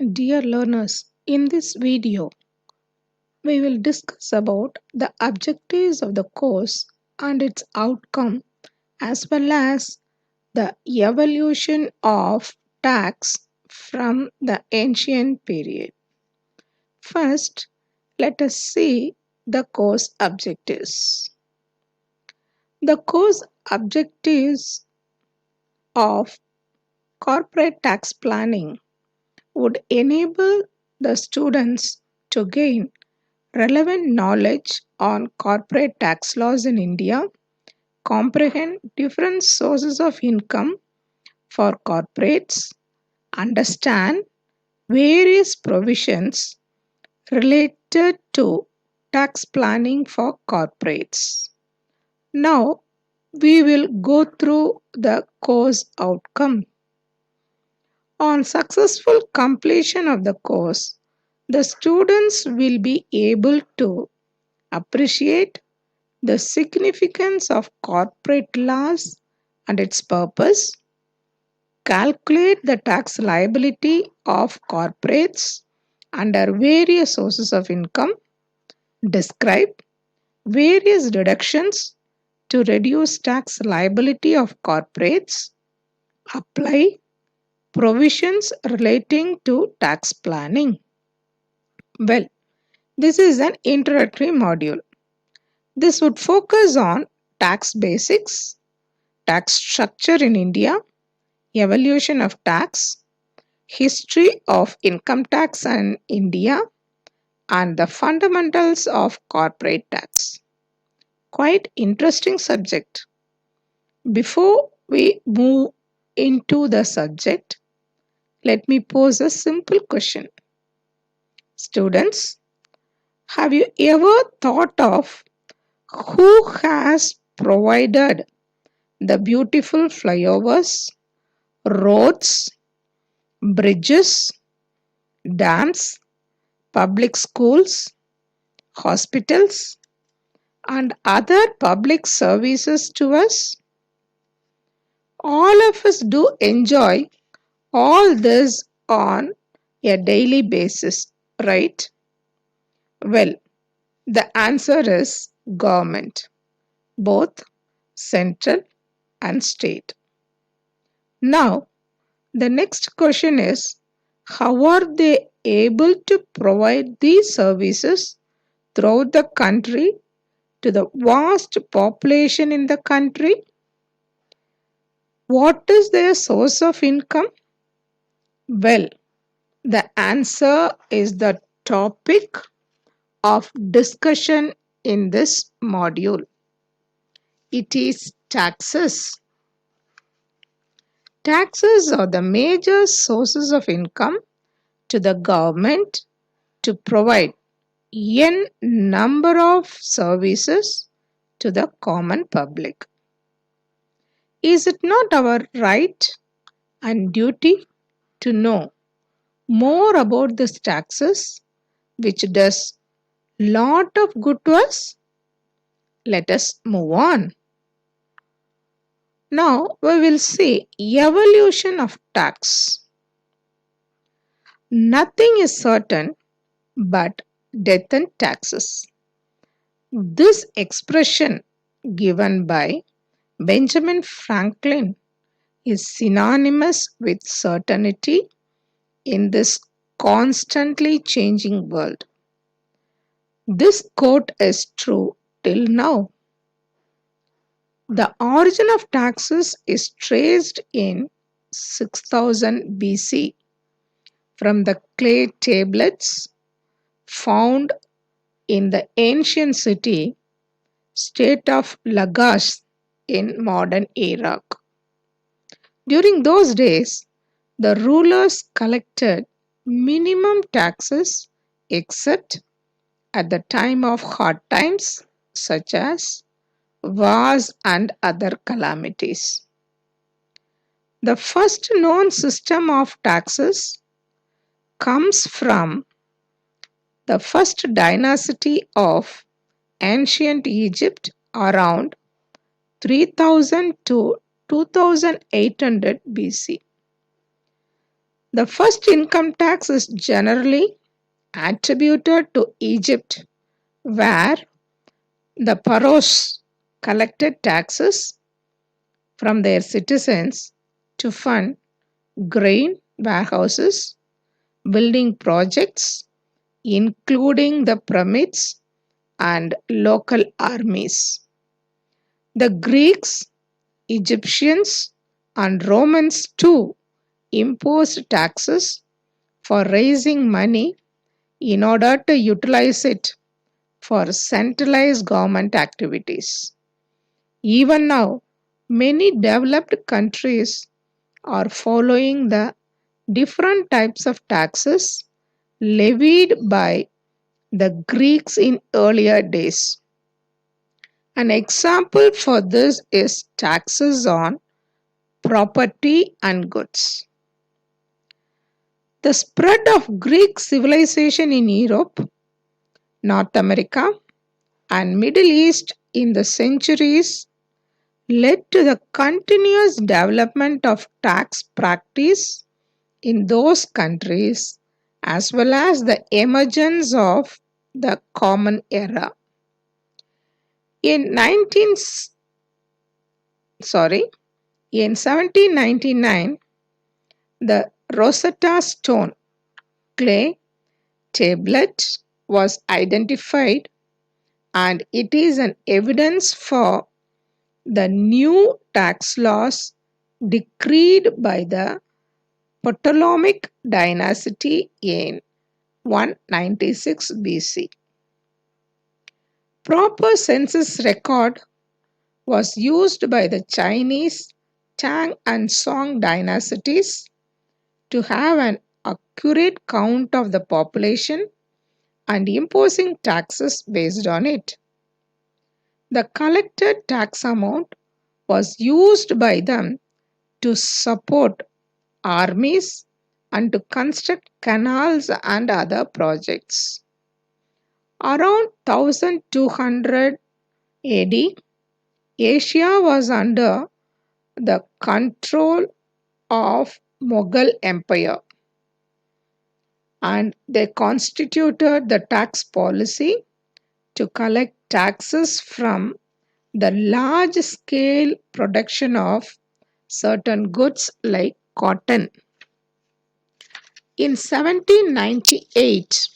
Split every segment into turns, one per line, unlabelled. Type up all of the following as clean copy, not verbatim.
Dear learners, in this video, we will discuss about the objectives of the course and its outcome as well as the evolution of tax from the ancient period. First, let us see the course objectives. The course objectives of corporate tax planning would enable the students to gain relevant knowledge on corporate tax laws in India, comprehend different sources of income for corporates, understand various provisions related to tax planning for corporates. Now, we will go through the course outcome. On successful completion of the course, the students will be able to appreciate the significance of corporate laws and its purpose, calculate the tax liability of corporates under various sources of income, describe various deductions to reduce tax liability of corporates, apply provisions relating to tax planning. Well, this is an introductory module. This would focus on tax basics, tax structure in India, evolution of tax, history of income tax in India, and the fundamentals of corporate tax. Quite interesting subject. Before we move into the subject, let me pose a simple question. Students, have you ever thought of who has provided the beautiful flyovers, roads, bridges, dams, public schools, hospitals, and other public services to us? All of us do enjoy all this on a daily basis, right? Well, the answer is government, both central and state. Now, the next question is, how are they able to provide these services throughout the country to the vast population in the country? What is their source of income? Well, the answer is the topic of discussion in this module. It is taxes. Taxes are the major sources of income to the government to provide n number of services to the common public. Is it not our right and duty to know more about these taxes, which does lot of good to us? Let us move on. Now we will see evolution of tax. Nothing is certain but death and taxes. This expression given by Benjamin Franklin is synonymous with certainty in this constantly changing world. This quote is true till now. The origin of taxes is traced in 6000 BC from the clay tablets found in the ancient city state of Lagash in modern Iraq. During those days, the rulers collected minimum taxes except at the time of hard times such as wars and other calamities. The first known system of taxes comes from the first dynasty of ancient Egypt around 3000 to 2800 BC. The first income tax is generally attributed to Egypt, where the pharaohs collected taxes from their citizens to fund grain warehouses, building projects, including the pyramids and local armies. The Greeks, Egyptians, and Romans too imposed taxes for raising money in order to utilize it for centralized government activities. Even now, many developed countries are following the different types of taxes levied by the Greeks in earlier days. An example for this is taxes on property and goods. The spread of Greek civilization in Europe, North America, and Middle East in the centuries led to the continuous development of tax practice in those countries as well as the emergence of the Common Era. In 1799, the Rosetta Stone clay tablet was identified, and it is an evidence for the new tax laws decreed by the Ptolemaic dynasty in 196 BC. Proper census record was used by the Chinese Tang and Song dynasties to have an accurate count of the population and imposing taxes based on it. The collected tax amount was used by them to support armies and to construct canals and other projects. Around 1200 AD, Asia was under the control of Mughal Empire, and they constituted the tax policy to collect taxes from the large-scale production of certain goods like cotton. In 1798,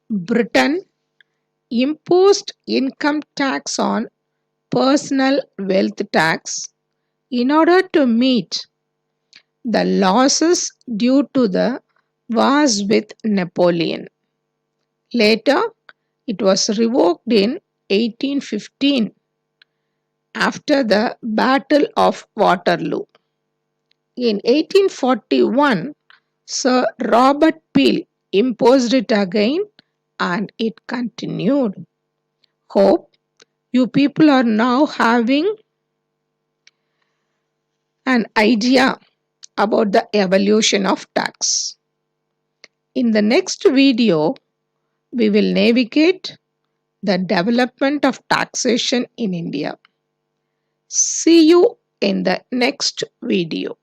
Britain imposed income tax on personal wealth tax in order to meet the losses due to the wars with Napoleon. Later, it was revoked in 1815 after the Battle of Waterloo. In 1841, Sir Robert Peel imposed it again and it continued. Hope you people are now having an idea about the evolution of tax. In the next video, we will navigate the development of taxation in India. See you in the next video.